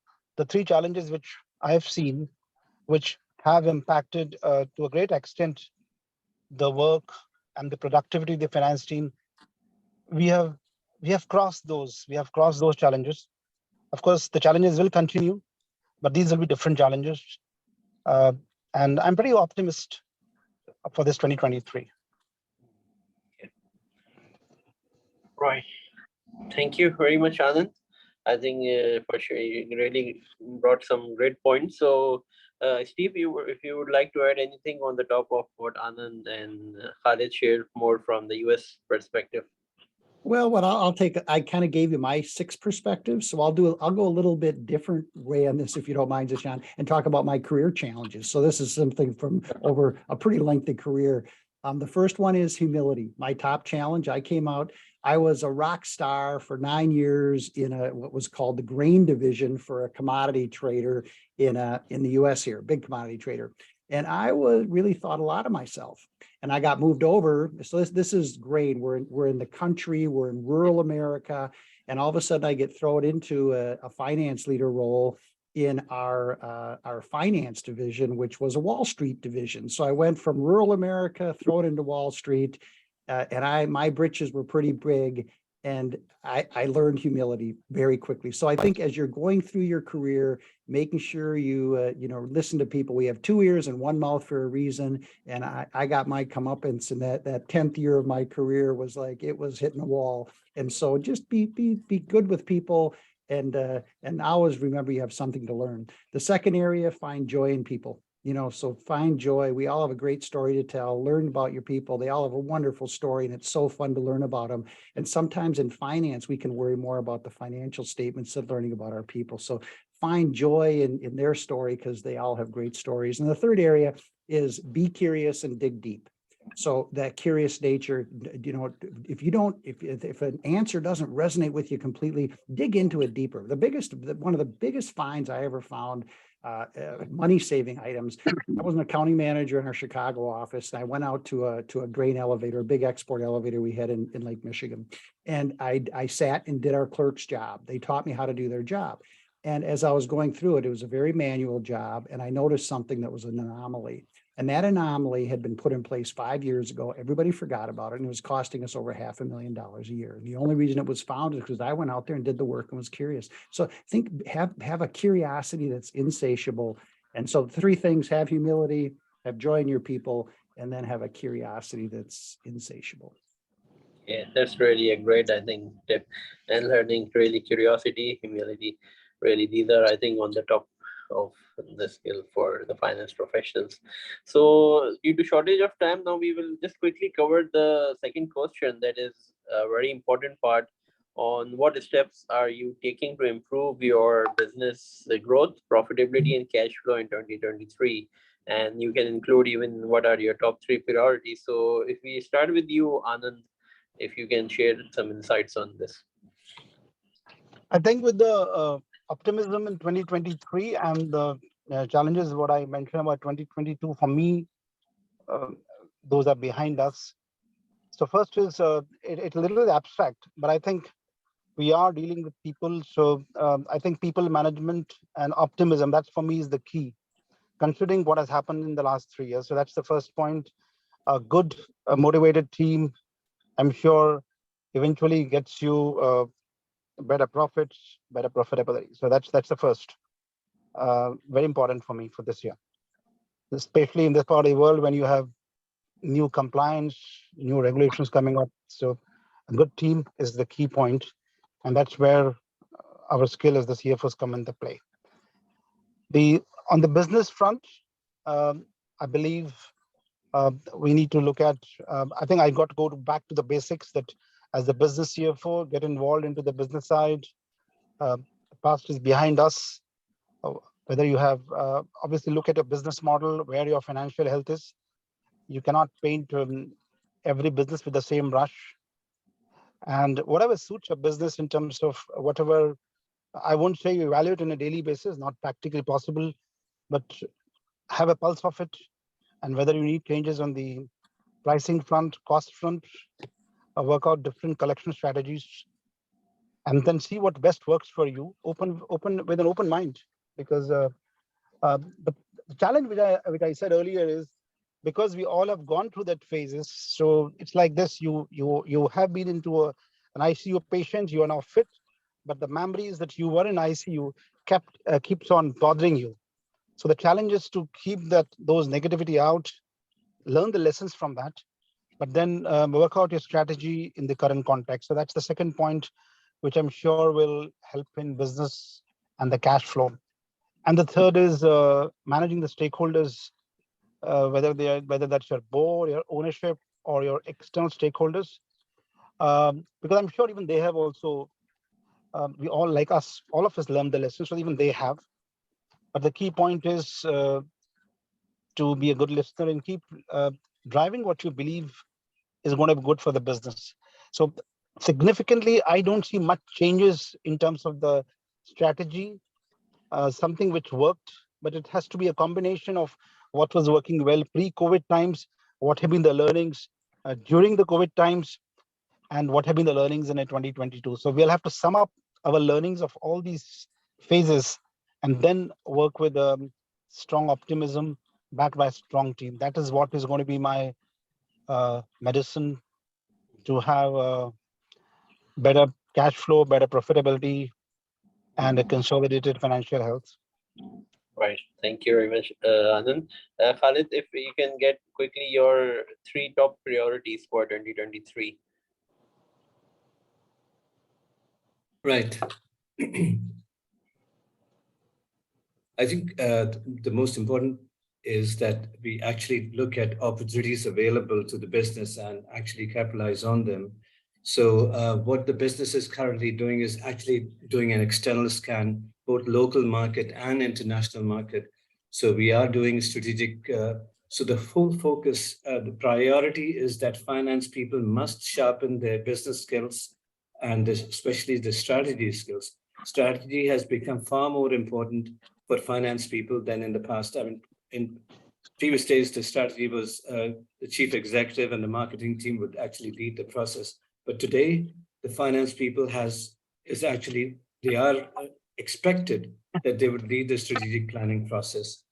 three challenges which I have seen, which have impacted to a great extent the work and the productivity of the finance team, we have crossed those. We have crossed those challenges. Of course, the challenges will continue, but these will be different challenges. And I'm pretty optimistic for this 2023. Right. Thank you very much, Anand. I think for sure you really brought some great points. So, Steve, if you would like to add anything on the top of what Anand and Khalid shared more from the US perspective. Well, what I'll take, I kind of gave you my 6 perspectives, so I'll go a little bit different way on this, if you don't mind, Zishan, and talk about my career challenges. So this is something from over a pretty lengthy career. The first one is humility. My top challenge, I was a rock star for 9 years in what was called the grain division for a commodity trader in the US here, big commodity trader. And I really thought a lot of myself. And I got moved over. So this is grain. We're in the country, we're in rural America, and all of a sudden I get thrown into a finance leader role in our finance division, which was a Wall Street division. So I went from rural America, thrown into Wall Street, and my britches were pretty big, and I learned humility very quickly. So I think as you're going through your career, making sure you listen to people. We have 2 ears and 1 mouth for a reason, and I got my comeuppance in that 10th year of my career was like it was hitting a wall. And so just be good with people, and always remember you have something to learn. The second area, find joy in people. So find joy. We all have a great story to tell. Learn about your people. They all have a wonderful story, and it's so fun to learn about them. And sometimes in finance, we can worry more about the financial statements than learning about our people. So find joy in their story, because they all have great stories. And the third area is be curious and dig deep. So that curious nature, if an answer doesn't resonate with you completely, dig into it deeper. One of the biggest finds I ever found, money saving items. I was an accounting manager in our Chicago office, and I went out to a grain elevator, a big export elevator we had in Lake Michigan. And I sat and did our clerk's job. They taught me how to do their job. And as I was going through it, it was a very manual job, and I noticed something that was an anomaly. And that anomaly had been put in place 5 years ago. Everybody forgot about it, and it was costing us over $500,000 a year. And the only reason it was found is because I went out there and did the work and was curious. So have a curiosity that's insatiable. And so 3 things: have humility, have joy in your people, and then have a curiosity that's insatiable. Yeah, that's really a great, I think, tip. And learning, really, curiosity, humility, really, these are, I think, on the top of the skill for the finance professionals. So due to shortage of time, now we will just quickly cover the second question, that is a very important part on what steps are you taking to improve your business growth, profitability, and cash flow in 2023. And you can include even what are your top 3 priorities. So if we start with you, Anand, if you can share some insights on this. I think with the optimism in 2023 and the challenges, what I mentioned about 2022, for me, those are behind us. So first is, it's a little abstract, but I think we are dealing with people. So I think people management and optimism, that for me is the key, considering what has happened in the last 3 years. So that's the first point. A good, motivated team, I'm sure, eventually gets you better profits, better profitability. So that's the first. very important for me for this year, especially in this part of the world when you have new compliance, new regulations coming up. So a good team is the key point, and that's where our skill as the CFOs come into play. On the business front, I believe we need to look at, I think I got to go back to the basics, that as the business CFO, get involved into the business side. The past is behind us. Whether you have, obviously look at a business model where your financial health is. You cannot paint every business with the same brush. And whatever suits your business in terms of whatever, I won't say you evaluate on a daily basis, not practically possible, but have a pulse of it. And whether you need changes on the pricing front, cost front, work out different collection strategies, and then see what best works for you. Open with an open mind, because the challenge which I said earlier is because we all have gone through that phases. So it's like this: you have been into an ICU patient, you are now fit, but the memories that you were in ICU keeps on bothering you. So the challenge is to keep those negativity out, learn the lessons from that, but then work out your strategy in the current context. So that's the second point, which I'm sure will help in business and the cash flow. And the third is managing the stakeholders, whether that's your board, your ownership, or your external stakeholders, because I'm sure even they have also. We all, like us, all of us learned the lessons, so even they have. But the key point is to be a good listener and keep driving what you believe is going to be good for the business. So significantly, I don't see much changes in terms of the strategy, something which worked, but it has to be a combination of what was working well pre-COVID times, what have been the learnings during the COVID times, and what have been the learnings in 2022. So we'll have to sum up our learnings of all these phases and then work with strong optimism backed by a strong team. That is what is going to be my medicine to have a better cash flow, better profitability, and a consolidated financial health. Right. Thank you very much, Anand. Khalid, if you can get quickly your 3 top priorities for 2023. Right. I think the most important is that we actually look at opportunities available to the business and actually capitalize on them. So what the business is currently doing is actually doing an external scan, both local market and international market. So we are doing strategic, so the full focus, the priority is that finance people must sharpen their business skills and especially the strategy skills. Strategy has become far more important for finance people than in the past. I mean, in previous days, the strategy was the chief executive and the marketing team would actually lead the process. But today, the finance people they are expected that they would lead the strategic planning process.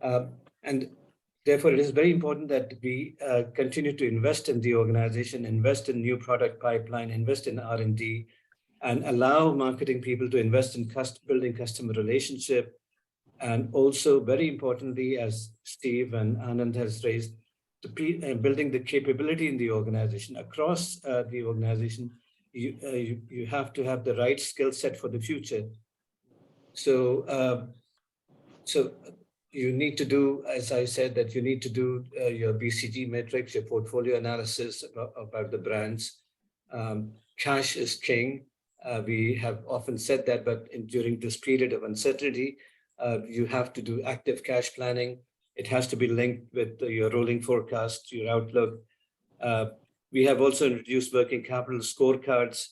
And therefore, it is very important that we continue to invest in the organization, invest in new product pipeline, invest in R&D, and allow marketing people to invest in building customer relationship. And also, very importantly, as Steve and Anand has raised, building the capability in the organization. Across the organization, you have to have the right skill set for the future. So, so you need to do, as I said, that you need to do your BCG metrics, your portfolio analysis about the brands. Cash is king. We have often said that, but during this period of uncertainty, you have to do active cash planning. It has to be linked with your rolling forecast, your outlook. We have also introduced working capital scorecards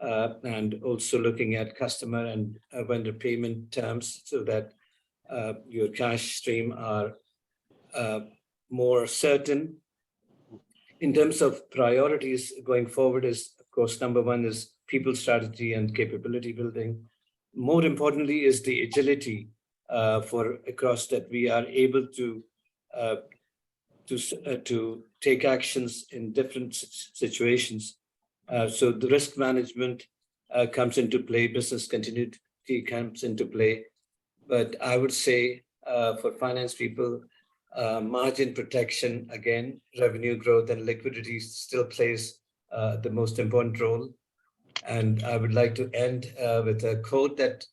and also looking at customer and vendor payment terms so that your cash stream are more certain. In terms of priorities going forward is, of course, number one is people strategy and capability building. More importantly is the agility for across that we are able to take actions in different situations. So the risk management comes into play, business continuity comes into play. But I would say for finance people, margin protection, again, revenue growth and liquidity still plays the most important role. And I would like to end with a quote that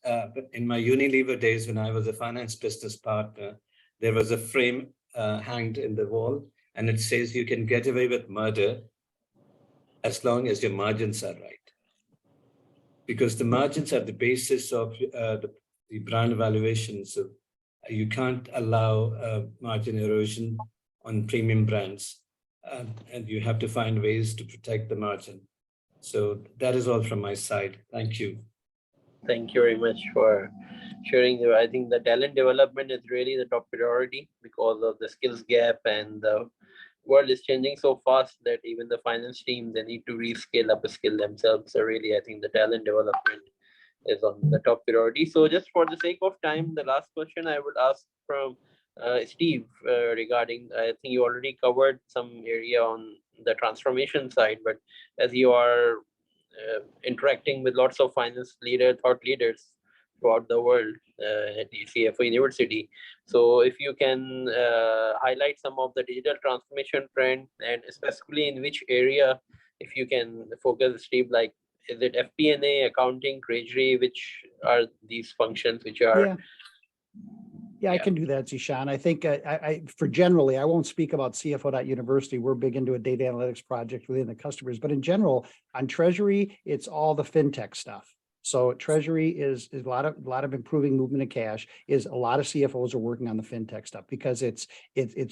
in my Unilever days, when I was a finance business partner, there was a frame hanged in the wall, and it says you can get away with murder as long as your margins are right. Because the margins are the basis of the brand valuation. So you can't allow margin erosion on premium brands, and you have to find ways to protect the margin. So that is all from my side. Thank you. Thank you very much for sharing. I think the talent development is really the top priority because of the skills gap, and the world is changing so fast that even the finance team, they need to reskill, upskill themselves. So really, I think the talent development is on the top priority. So just for the sake of time, the last question I would ask from Steve regarding, I think you already covered some area on the transformation side, but as you are interacting with lots of finance thought leaders throughout the world at the CFO University. So if you can highlight some of the digital transformation trend, and specifically in which area, if you can focus, Steve, like is it FP&A, accounting, treasury, which are these functions which are Yeah. Yeah, I can do that, Zishan. I think for generally, I won't speak about CFO.University. We're big into a data analytics project within the customers, but in general, on treasury, it's all the fintech stuff. So treasury is a lot of improving movement of cash. Is a lot of CFOs are working on the fintech stuff because it's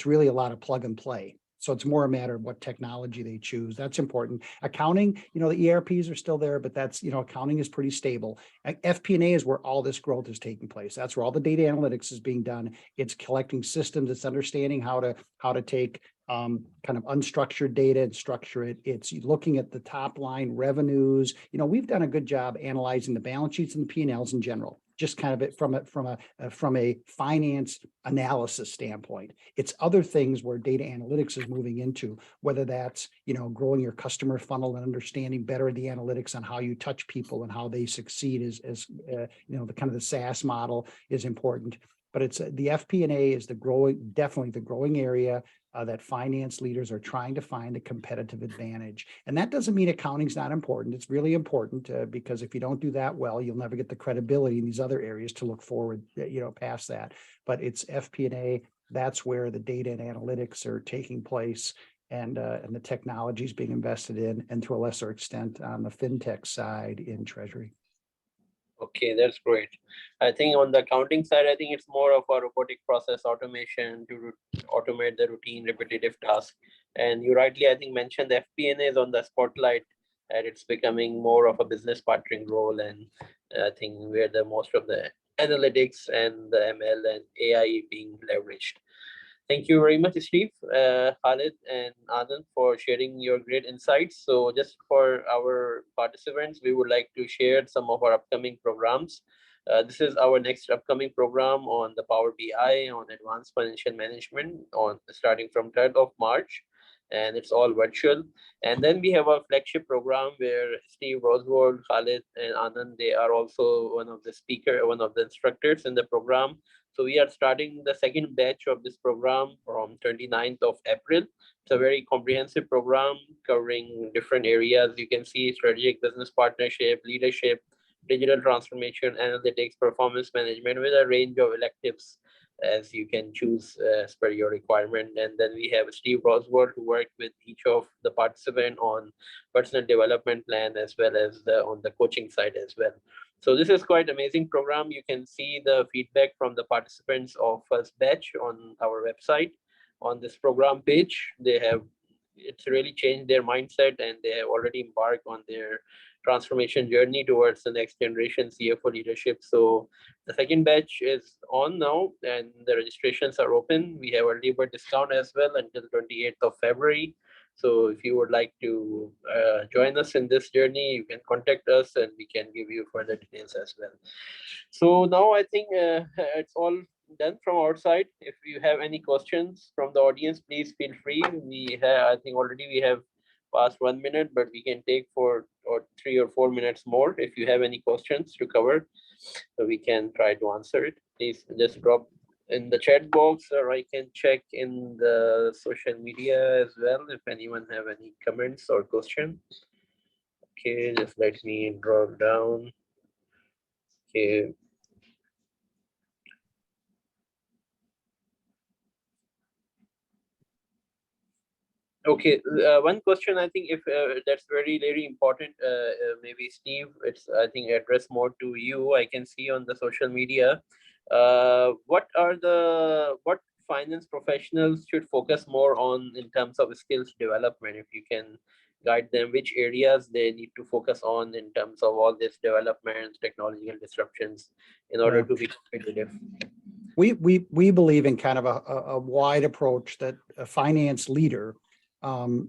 really a lot of plug and play. So it's more a matter of what technology they choose. That's important. Accounting, the ERPs are still there, but that's, accounting is pretty stable. FP&A is where all this growth is taking place. That's where all the data analytics is being done. It's collecting systems. It's understanding how to take kind of unstructured data and structure it. It's looking at the top line revenues. We've done a good job analyzing the balance sheets and the P&Ls in general, just kind of from a finance analysis standpoint. It's other things where data analytics is moving into, whether that's, growing your customer funnel and understanding better the analytics on how you touch people and how they succeed as the kind of the SaaS model is important. But it's the FP&A is definitely the growing area that finance leaders are trying to find a competitive advantage. And that doesn't mean accounting's not important. It's really important because if you don't do that well, you'll never get the credibility in these other areas to look forward, past that. But it's FP&A. That's where the data and analytics are taking place, and the technology is being invested in, and to a lesser extent on the fintech side in treasury. Okay, that's great. I think on the accounting side, I think it's more of a robotic process automation to automate the routine repetitive task. And you rightly, I think, mentioned the FP&A is on the spotlight, and it's becoming more of a business partnering role. And I think where the most of the analytics and the ML and AI being leveraged. Thank you very much, Steve, Khalid, and Anand for sharing your great insights. So just for our participants, we would like to share some of our upcoming programs. This is our next upcoming program on the Power BI on advanced financial management on starting from 3rd of March, and it's all virtual. And then we have our flagship program where Steve Roswell, Khalid, and Anand, they are also one of the instructors in the program. So we are starting the second batch of this program from 29th of April. It's a very comprehensive program covering different areas. You can see strategic business partnership, leadership, digital transformation, analytics, performance management with a range of electives as you can choose as per your requirement. And then we have Steve Roswell who worked with each of the participant on personal development plan as well as on the coaching side as well. So this is quite amazing program. You can see the feedback from the participants of first batch on our website. On this program page, it's really changed their mindset, and they have already embarked on their transformation journey towards the next generation CFO leadership. So the second batch is on now, and the registrations are open. We have a early bird discount as well until 28th of February. So if you would like to join us in this journey, you can contact us and we can give you further details as well. So now I think it's all done from our side. If you have any questions from the audience, please feel free. I think already we have past 1 minute, but we can take 3 or 4 minutes more if you have any questions to cover, so we can try to answer it. please just drop in the chat box, or I can check in the social media as well if anyone have any comments or questions. Okay, just let me drop down. Okay. Okay, one question I think if that's very important, maybe Steve, it's I think addressed more to you. I can see on the social media. What finance professionals should focus more on in terms of skills development? If you can guide them, which areas they need to focus on in terms of all this development, technological disruptions, in order to be competitive. We believe in kind of a wide approach that a finance leader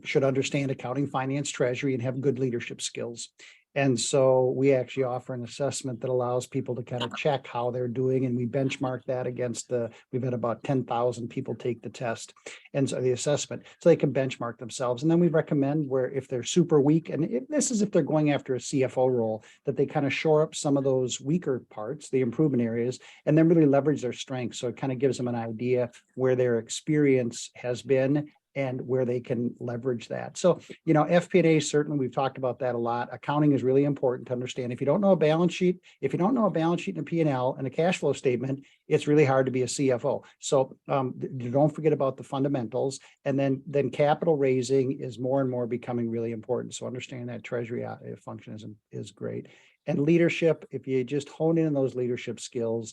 should understand accounting, finance, treasury, and have good leadership skills. And so we actually offer an assessment that allows people to kind of check how they're doing, and we benchmark that against we've had about 10,000 people take the test, and so the assessment, so they can benchmark themselves. And then we recommend where if they're super weak, and this is if they're going after a CFO role, that they kind of shore up some of those weaker parts, the improvement areas, and then really leverage their strengths. So it kind of gives them an idea where their experience has been and where they can leverage that. So, FP&A, certainly we've talked about that a lot. Accounting is really important to understand. If you don't know a balance sheet, and a P&L and a cash flow statement, it's really hard to be a CFO. So don't forget about the fundamentals. And then capital raising is more and more becoming really important. So understanding that treasury function is great. And leadership, if you just hone in on those leadership skills,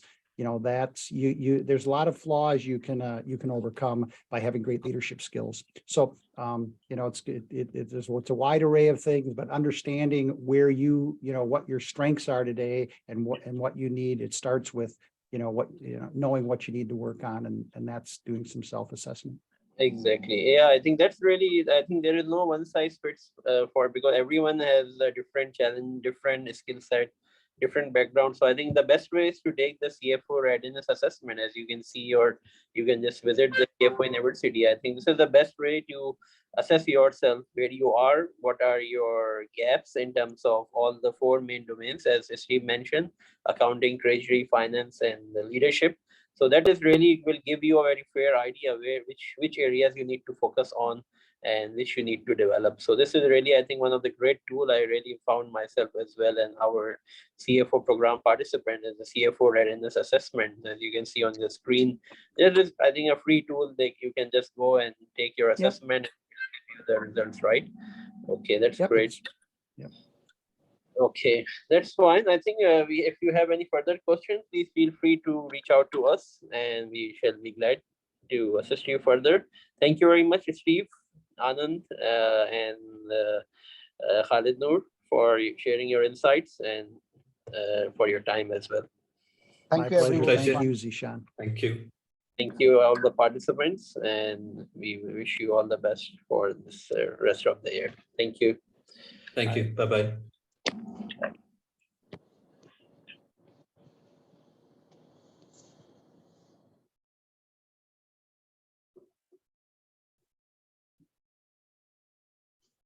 that's there's a lot of flaws you can overcome by having great leadership skills. So it's a wide array of things, but understanding where what your strengths are today and what you need, it starts with knowing what you need to work on, and that's doing some self-assessment. Exactly. Yeah, I think that's really, I think there is no one size fits for, because everyone has a different challenge, different skill set, different background. So I think the best way is to take the CFO readiness assessment, as you can see, or you can just visit the CFO University. I think this is the best way to assess yourself, where you are, what are your gaps in terms of all the four main domains, as Steve mentioned: accounting, treasury, finance, and the leadership. So that is really will give you a very fair idea which areas you need to focus on and which you need to develop. So this is really, I think, one of the great tool I really found myself as well, and our CFO program participant is the CFO readiness assessment. As you can see on the screen, there is, I think, a free tool that you can just go and take your assessment and give you the results, right? Okay, that's great. Yep. Okay, that's fine. I think if you have any further questions, please feel free to reach out to us, and we shall be glad to assist you further. Thank you very much, Steve, Anand, and Khalid Noor, for sharing your insights and for your time as well. Thank you, everyone. Thank you, Zishan. Thank you. Thank you, all the participants, and we wish you all the best for this rest of the year. Thank you. Thank you. Bye-bye.